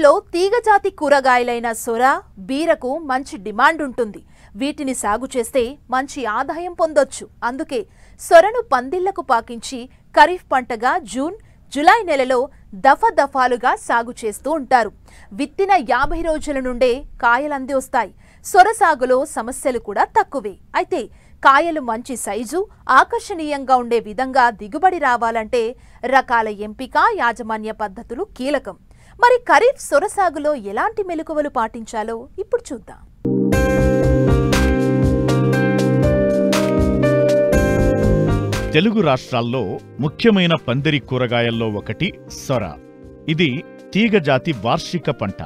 ఖరీఫ్లో తీగజాతి కూరగాయలైన సొర, బీరకు మంచి డిమాండ్ ఉంటుంది. వీటిని సాగు చేస్తే మంచి ఆదాయం పొందొచ్చు. అందుకే సొరను పందిళ్లకు పాకించి ఖరీఫ్ పంటగా జూన్, జులై నెలలో దఫాలుగా సాగు చేస్తూ ఉంటారు. విత్తిన 50 రోజుల నుండే కాయలంది వస్తాయి. సొర సాగులో సమస్యలు కూడా తక్కువే. అయితే కాయలు మంచి సైజు, ఆకర్షణీయంగా ఉండే విధంగా దిగుబడి రావాలంటే రకాల ఎంపిక, యాజమాన్య పద్ధతులు కీలకం. మరి ఖరీఫ్ సొర సాగులో ఎలాంటి మెలకువలు పాటించాలో ఇప్పుడు చూద్దాం. తెలుగు రాష్ట్రాల్లో ముఖ్యమైన పందిరి కూరగాయల్లో ఒకటి సొర. ఇది తీగజాతి వార్షిక పంట.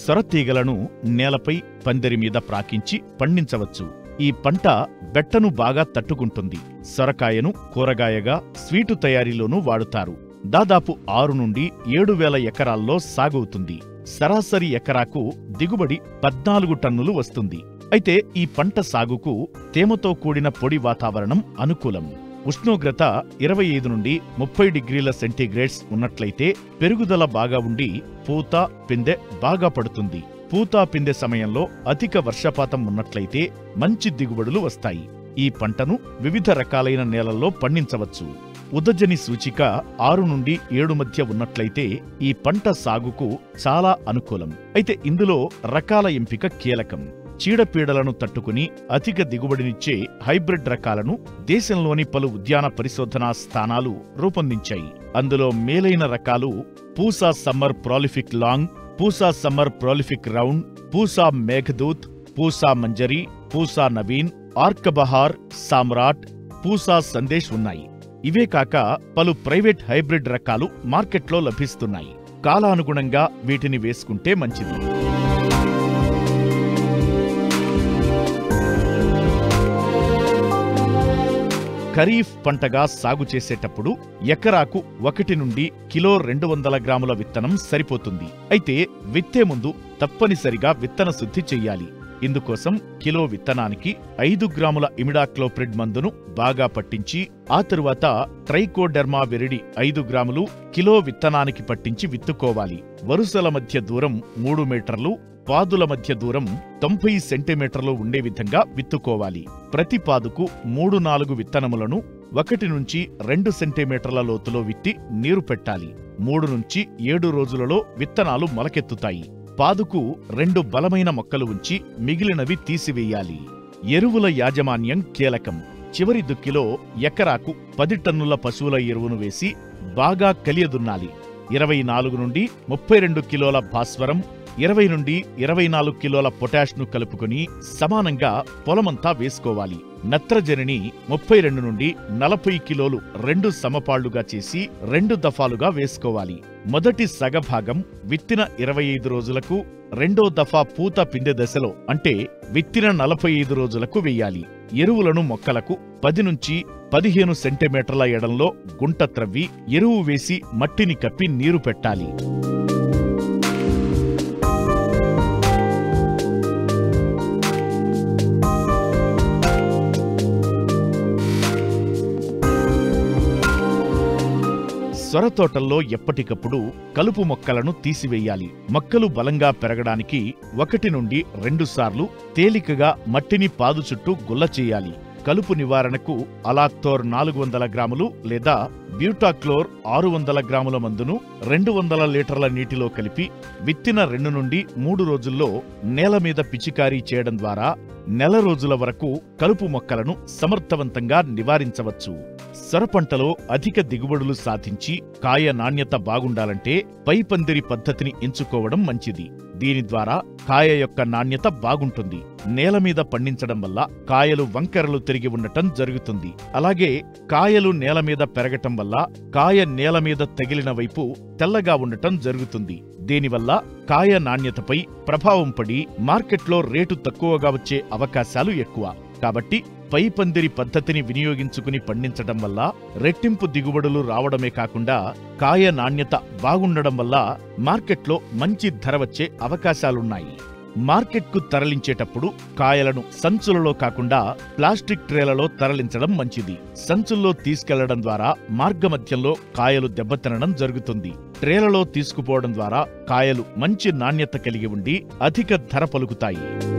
సొర తీగలను నేలపై పందిరి మీద ప్రాకించి పండించవచ్చు. ఈ పంట బెట్టను బాగా తట్టుకుంటుంది. సొరకాయను కూరగాయగా స్వీటు తయారీలోనూ వాడుతారు. దాదాపు 6 నుండి 7,000 ఎకరాల్లో సాగవుతుంది. సరాసరి ఎకరాకు దిగుబడి 14 టన్నులు వస్తుంది. అయితే ఈ పంట సాగుకు తేమతో కూడిన పొడి వాతావరణం అనుకూలం. ఉష్ణోగ్రత 25 నుండి 30 డిగ్రీల సెంటీగ్రేడ్స్ ఉన్నట్లయితే పెరుగుదల బాగా ఉండి పూత, పిందె బాగా పడుతుంది. పూత, పిందె సమయంలో అధిక వర్షపాతం ఉన్నట్లయితే మంచి దిగుబడులు వస్తాయి. ఈ పంటను వివిధ రకాలైన నేలల్లో పండించవచ్చు. ఉదజని సూచిక 6 నుండి 7 మధ్య ఉన్నట్లయితే ఈ పంట సాగుకు చాలా అనుకూలం. అయితే ఇందులో రకాల ఎంపిక కీలకం. చీడపీడలను తట్టుకుని అధిక దిగుబడినిచ్చే హైబ్రిడ్ రకాలను దేశంలోని పలు ఉద్యాన పరిశోధనా స్థానాలు రూపొందించాయి. అందులో మేలైన రకాలు Pusa summer prolific long, Pusa summer prolific round, Pusa Meghdoot, Pusa Manjari, Pusa Naveen, Arkabahar, Samrat, Pusa Sandesh ఉన్నాయి. ఇవే కాక పలు ప్రైవేట్ హైబ్రిడ్ రకాలు మార్కెట్లో లభిస్తున్నాయి. కాలానుగుణంగా వీటిని వేసుకుంటే మంచిది. ఖరీఫ్ పంటగా సాగు చేసేటప్పుడు ఎకరాకు 1 నుండి కిలో 200 గ్రాముల విత్తనం సరిపోతుంది. అయితే విత్తే ముందు తప్పనిసరిగా విత్తన శుద్ధి చెయ్యాలి. ఇందుకోసం కిలో విత్తనానికి 5 గ్రాముల ఇమిడాక్లోప్రిడ్ మందును బాగా పట్టించి ఆ తరువాత ట్రైకోడెర్మా విరిడి 5 గ్రాములు కిలో విత్తనానికి పట్టించి విత్తుకోవాలి. వరుసల మధ్య దూరం 3 మీటర్లు, పాదుల మధ్య దూరం 90 సెంటీమీటర్లు ఉండే విధంగా విత్తుకోవాలి. ప్రతి పాదుకు 3-4 విత్తనములను 1 నుంచి 2 సెంటీమీటర్ల లోతులో విత్తి నీరు పెట్టాలి. 3 నుంచి 7 రోజులలో విత్తనాలు మొలకెత్తుతాయి. పాదుకు 2 బలమైన మొక్కలు ఉంచి మిగిలినవి తీసివేయాలి. ఎరువుల యాజమాన్యం కీలకం. చివరి దుక్కిలో ఎకరాకు 10 టన్నుల పశువుల ఎరువును వేసి బాగా కలియదున్నాలి. 24 నుండి 32 కిలోల భాస్వరం, 20 నుండి 24 కిలోల పొటాష్ను కలుపుకుని సమానంగా పొలమంతా వేసుకోవాలి. నత్రజనిని 32 నుండి 40 కిలోలు 2 సమపాళ్లుగా చేసి 2 దఫాలుగా వేసుకోవాలి. మొదటి సగభాగం విత్తిన 25 రోజులకు, రెండో దఫా పూత పిందె దశలో అంటే విత్తిన 45 రోజులకు వెయ్యాలి. ఎరువులను మొక్కలకు 10 నుంచి 15 సెంటీమీటర్ల ఎడంలో గుంట త్రవ్వి ఎరువు వేసి మట్టిని కప్పి నీరు పెట్టాలి. సొర తోటల్లో ఎప్పటికప్పుడు కలుపు మొక్కలను తీసివేయాలి. మొక్కలు బలంగా పెరగడానికి 1 నుండి 2 సార్లు తేలికగా మట్టిని పాదు చుట్టూ గుల్ల చేయాలి. కలుపు నివారణకు అలాక్తోర్ 400 గ్రాములు లేదా బ్యూటాక్లోర్ 600 గ్రాముల మందును 200 లీటర్ల నీటిలో కలిపి విత్తిన 2 నుండి 3 రోజుల్లో నేల మీద పిచికారీ చేయడం ద్వారా నెల రోజుల వరకు కలుపు మొక్కలను సమర్థవంతంగా నివారించవచ్చు. సొర పంటలో అధిక దిగుబడులు సాధించి కాయ నాణ్యత బాగుండాలంటే పైపందిరి పద్ధతిని ఎంచుకోవడం మంచిది. దీని ద్వారా కాయ యొక్క నాణ్యత బాగుంటుంది. నేల మీద పండించడం వల్ల కాయలు వంకరలు తిరిగి ఉండటం జరుగుతుంది. అలాగే కాయలు నేల మీద పెరగటం వల్ల కాయ నేల మీద తగిలిన వైపు తెల్లగా ఉండటం జరుగుతుంది. దీనివల్ల కాయ నాణ్యతపై ప్రభావం పడి మార్కెట్లో రేటు తక్కువగా వచ్చే అవకాశాలు ఎక్కువ. కాబట్టి పైపందిరి పద్ధతిని వినియోగించుకుని పండించడం వల్ల రెట్టింపు దిగుబడులు రావడమే కాకుండా కాయ నాణ్యత బాగుండడం వల్ల మార్కెట్లో మంచి ధర వచ్చే అవకాశాలున్నాయి. మార్కెట్కు తరలించేటప్పుడు కాయలను సంచులలో కాకుండా ప్లాస్టిక్ ట్రేలలో తరలించడం మంచిది. సంచుల్లో తీసుకెళ్లడం ద్వారా మార్గమధ్యంలో కాయలు దెబ్బతినడం జరుగుతుంది. ట్రేలలో తీసుకుపోవడం ద్వారా కాయలు మంచి నాణ్యత కలిగి ఉండి అధిక ధర పలుకుతాయి.